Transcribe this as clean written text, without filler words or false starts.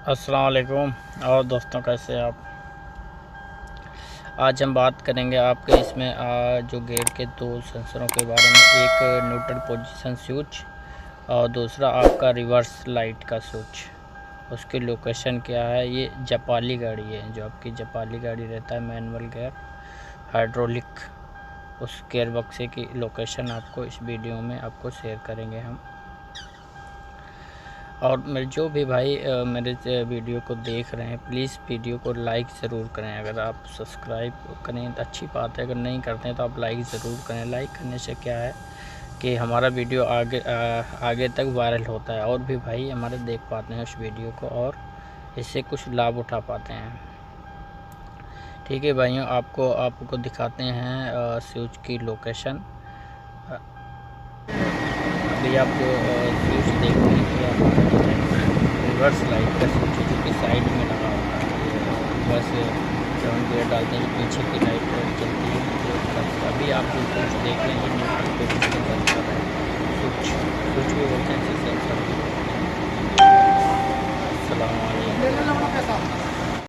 अस्सलाम वालेकुम। और दोस्तों, कैसे आप? आज हम बात करेंगे आपके इसमें जो गेयर के दो सेंसरों के बारे में। एक न्यूट्रल पोजीशन स्विच और दूसरा आपका रिवर्स लाइट का स्विच। उसकी लोकेशन क्या है? ये जापानी गाड़ी है, जो आपकी जापानी गाड़ी रहता है मैनुअल गेयर हाइड्रोलिक, उस गेयर बक्से की लोकेशन आपको इस वीडियो में आपको शेयर करेंगे हम। और मेरे जो भी भाई मेरे वीडियो को देख रहे हैं, प्लीज़ वीडियो को लाइक ज़रूर करें। अगर आप सब्सक्राइब करें तो अच्छी बात है, अगर नहीं करते हैं तो आप लाइक ज़रूर करें। लाइक करने से क्या है कि हमारा वीडियो आगे तक वायरल होता है और भी भाई हमारे देख पाते हैं उस वीडियो को और इससे कुछ लाभ उठा पाते हैं। ठीक है भाइयों, आपको दिखाते हैं स्विच की लोकेशन। अभी आप जो स्विच देख रहे हैं ये हमारा रिवर्स लाइट का स्विच है, जो कि साइड में लगा होता है। बस जब हम गेयर डालते हैं पीछे की लाइट चलती है तो अभी आप जो स्विच देख रहे हैं न्यूट्रल पोजीशन पर है। स्विच भी बोलते हैं इसे सेंसर।